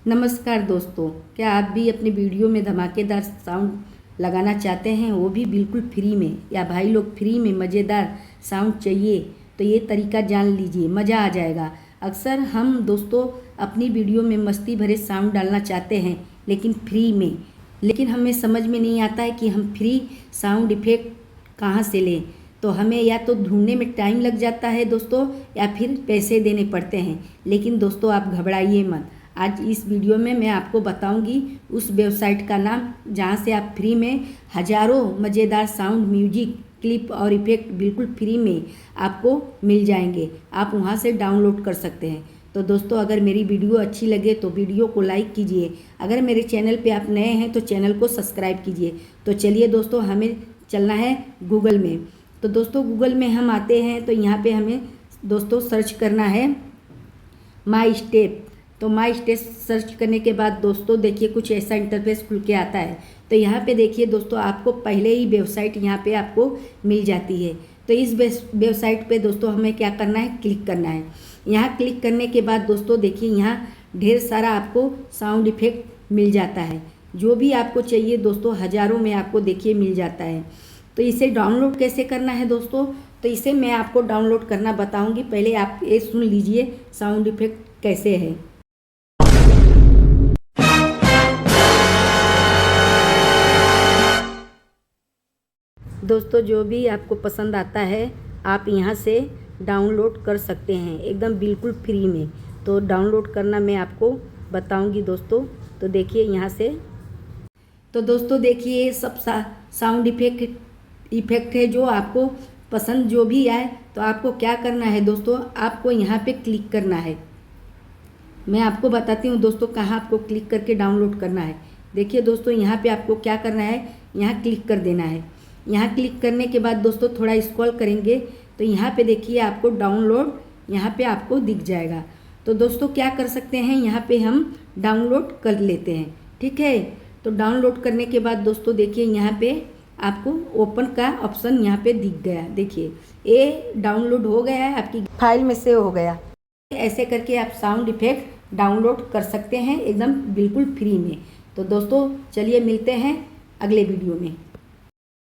नमस्कार दोस्तों, क्या आप भी अपनी वीडियो में धमाकेदार साउंड लगाना चाहते हैं, वो भी बिल्कुल फ्री में। या भाई लोग फ्री में मज़ेदार साउंड चाहिए तो ये तरीका जान लीजिए, मज़ा आ जाएगा। अक्सर हम दोस्तों अपनी वीडियो में मस्ती भरे साउंड डालना चाहते हैं लेकिन फ्री में, लेकिन हमें समझ में नहीं आता है कि हम फ्री साउंड इफ़ेक्ट कहाँ से लें। तो हमें या तो ढूंढने में टाइम लग जाता है दोस्तों, या फिर पैसे देने पड़ते हैं। लेकिन दोस्तों आप घबराइए मत, आज इस वीडियो में मैं आपको बताऊंगी उस वेबसाइट का नाम जहां से आप फ्री में हज़ारों मज़ेदार साउंड, म्यूजिक, क्लिप और इफ़ेक्ट बिल्कुल फ्री में आपको मिल जाएंगे। आप वहां से डाउनलोड कर सकते हैं। तो दोस्तों अगर मेरी वीडियो अच्छी लगे तो वीडियो को लाइक कीजिए। अगर मेरे चैनल पे आप नए हैं तो चैनल को सब्सक्राइब कीजिए। तो चलिए दोस्तों, हमें चलना है गूगल में। तो दोस्तों गूगल में हम आते हैं तो यहाँ पे हमें दोस्तों सर्च करना है माई स्टेप। तो माई स्टेप सर्च करने के बाद दोस्तों देखिए कुछ ऐसा इंटरफेस खुल के आता है। तो यहाँ पे देखिए दोस्तों आपको पहले ही वेबसाइट यहाँ पे आपको मिल जाती है। तो इस वेबसाइट पे दोस्तों हमें क्या करना है, क्लिक करना है। यहाँ क्लिक करने के बाद दोस्तों देखिए यहाँ ढेर सारा आपको साउंड इफेक्ट मिल जाता है। जो भी आपको चाहिए दोस्तों हज़ारों में आपको देखिए मिल जाता है। तो इसे डाउनलोड कैसे करना है दोस्तों, तो इसे मैं आपको डाउनलोड करना बताऊंगी। पहले आप ये सुन लीजिए साउंड इफेक्ट कैसे है। दोस्तों जो भी आपको पसंद आता है आप यहाँ से डाउनलोड कर सकते हैं एकदम बिल्कुल फ्री में। तो डाउनलोड करना मैं आपको बताऊंगी दोस्तों। तो देखिए यहाँ से, तो दोस्तों देखिए ये सब साउंड इफेक्ट है जो आपको पसंद जो भी आए। तो आपको क्या करना है दोस्तों, आपको यहाँ पे क्लिक करना है। मैं आपको बताती हूँ दोस्तों कहाँ आपको क्लिक करके डाउनलोड करना है। देखिए दोस्तों यहाँ पे आपको क्या करना है, यहाँ क्लिक कर देना है। यहाँ क्लिक करने के बाद दोस्तों थोड़ा स्क्रॉल करेंगे तो यहाँ पे देखिए आपको डाउनलोड यहाँ पे आपको दिख जाएगा। तो दोस्तों क्या कर सकते हैं, यहाँ पे हम डाउनलोड कर लेते हैं, ठीक है। तो डाउनलोड करने के बाद दोस्तों देखिए यहाँ पे आपको ओपन का ऑप्शन यहाँ पे दिख गया। देखिए ये डाउनलोड हो गया है, आपकी फाइल में सेव हो गया। ऐसे करके आप साउंड इफेक्ट डाउनलोड कर सकते हैं एकदम बिल्कुल फ्री में। तो दोस्तों चलिए मिलते हैं अगले वीडियो में।